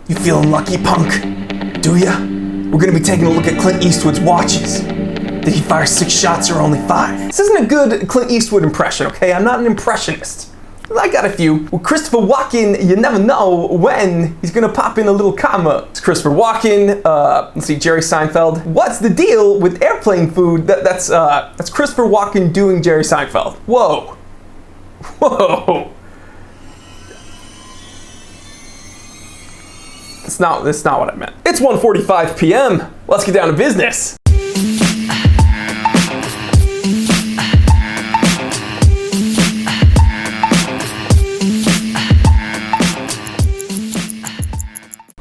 You feeling lucky, punk? Do ya? We're gonna be taking a look at Clint Eastwood's watches. Did he fire 6 shots or only 5? This isn't a good Clint Eastwood impression, okay? I'm not an impressionist. I got a few. With Christopher Walken, you never know when he's gonna pop in a little comma. It's Christopher Walken, let's see, Jerry Seinfeld. What's the deal with airplane food? That's Christopher Walken doing Jerry Seinfeld. Whoa. Whoa. That's not what I meant. It's 1:45 p.m. Let's get down to business.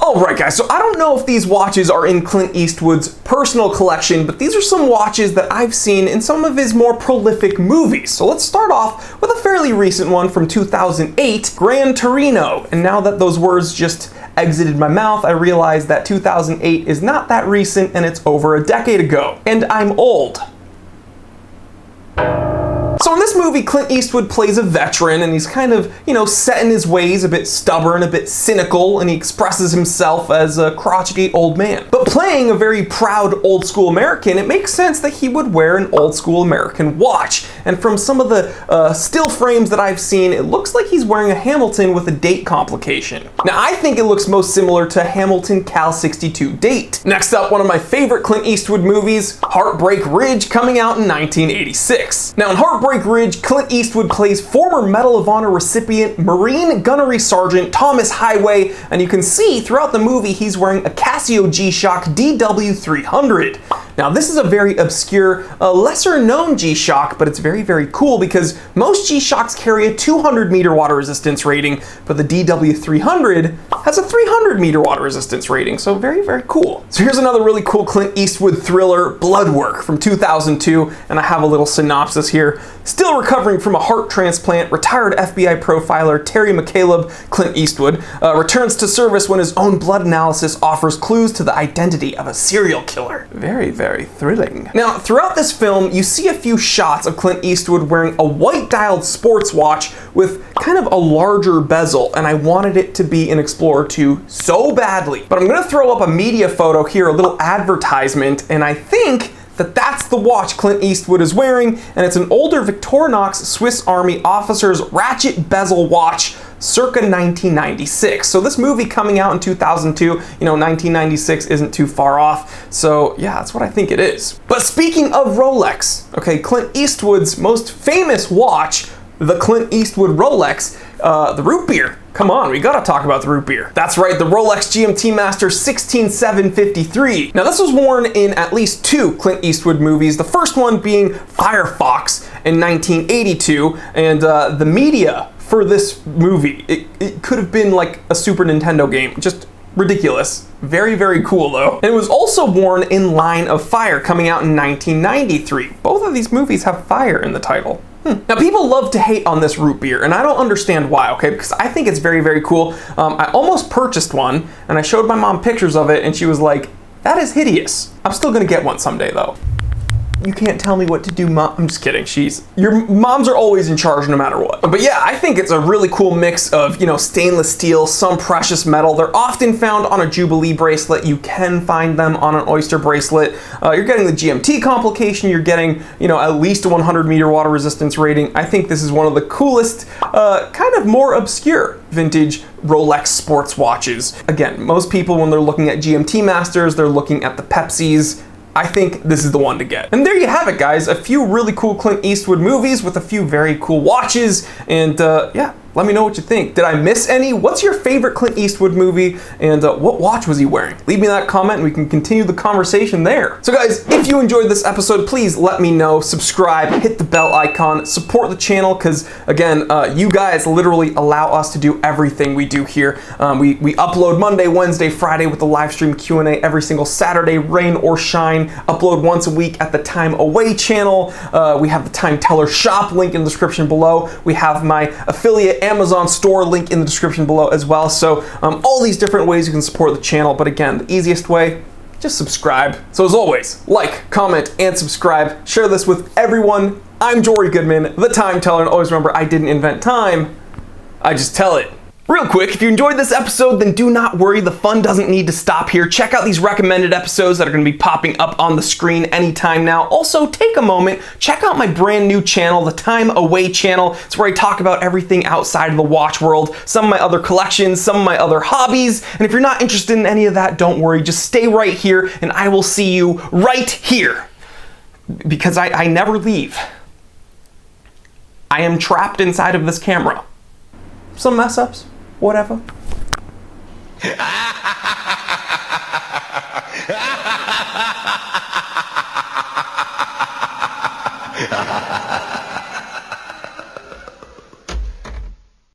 Alright guys, so I don't know if these watches are in Clint Eastwood's personal collection, but these are some watches that I've seen in some of his more prolific movies. So let's start off with a fairly recent one from 2008, Gran Torino. And now that those words just exited my mouth, I realized that 2008 is not that recent and it's over a decade ago. And I'm old. So in this movie, Clint Eastwood plays a veteran and he's kind of, set in his ways, a bit stubborn, a bit cynical, and he expresses himself as a crotchety old man. But playing a very proud old school American, it makes sense that he would wear an old school American watch. And from some of the still frames that I've seen, it looks like he's wearing a Hamilton with a date complication. Now I think it looks most similar to Hamilton Cal 62 date. Next up, one of my favorite Clint Eastwood movies, Heartbreak Ridge, coming out in 1986. Now in Heartbreak Ridge, Clint Eastwood plays former Medal of Honor recipient Marine Gunnery Sergeant Thomas Highway, and you can see throughout the movie he's wearing a Casio G-Shock DW300. Now this is a very obscure, lesser known G-Shock, but it's very, very cool because most G-Shocks carry a 200 meter water resistance rating, but the DW300 has a 300 meter water resistance rating, so very, very cool. So here's another really cool Clint Eastwood thriller, Bloodwork, from 2002, and I have a little synopsis here. Still recovering from a heart transplant, retired FBI profiler Terry McCaleb, Clint Eastwood, returns to service when his own blood analysis offers clues to the identity of a serial killer. Very, very thrilling. Now, throughout this film, you see a few shots of Clint Eastwood wearing a white dialed sports watch with kind of a larger bezel, and I wanted it to be an Explorer 2 so badly. But I'm gonna throw up a media photo here, a little advertisement, and I think that's the watch Clint Eastwood is wearing, and it's an older Victorinox Swiss Army officer's ratchet bezel watch circa 1996. So this movie coming out in 2002, 1996 isn't too far off. So yeah, that's what I think it is. But speaking of Rolex, okay, Clint Eastwood's most famous watch, the Clint Eastwood Rolex, the root beer. Come on, we gotta talk about the root beer. That's right, the Rolex GMT-Master 16753. Now this was worn in at least 2 Clint Eastwood movies, the first one being Firefox in 1982, and the media for this movie, it could have been like a Super Nintendo game, just ridiculous. Very, very cool though. And it was also worn in Line of Fire, coming out in 1993. Both of these movies have fire in the title. Now people love to hate on this root beer, and I don't understand why, okay? Because I think it's very, very cool. I almost purchased one, and I showed my mom pictures of it, and she was like, that is hideous. I'm still gonna get one someday though. You can't tell me what to do, Mom. I'm just kidding. Your moms are always in charge no matter what. But yeah, I think it's a really cool mix of, stainless steel, some precious metal. They're often found on a Jubilee bracelet. You can find them on an Oyster bracelet. You're getting the GMT complication. You're getting, at least a 100 meter water resistance rating. I think this is one of the coolest, kind of more obscure vintage Rolex sports watches. Again, most people, when they're looking at GMT Masters, they're looking at the Pepsis. I think this is the one to get. And there you have it, guys. A few really cool Clint Eastwood movies with a few very cool watches. And yeah, let me know what you think. Did I miss any? What's your favorite Clint Eastwood movie? And what watch was he wearing? Leave me that comment and we can continue the conversation there. So guys, if you enjoyed this episode, please let me know. Subscribe, hit the bell icon, support the channel, because again, you guys literally allow us to do everything we do here. We upload Monday, Wednesday, Friday with the live stream Q&A every single Saturday, rain or shine. Upload once a week at the Time Away channel. We have the Time Teller shop link in the description below. We have my affiliate Amazon store link in the description below as well. So all these different ways you can support the channel. But again, the easiest way, just subscribe. So as always, like, comment, and subscribe. Share this with everyone. I'm Jory Goodman, the Time Teller, and always remember, I didn't invent time, I just tell it. Real quick, if you enjoyed this episode, then do not worry, the fun doesn't need to stop here. Check out these recommended episodes that are going to be popping up on the screen anytime now. Also, take a moment, check out my brand new channel, the Time Away channel. It's where I talk about everything outside of the watch world, some of my other collections, some of my other hobbies. And if you're not interested in any of that, don't worry, just stay right here and I will see you right here. Because I never leave. I am trapped inside of this camera. Some mess ups. Whatever.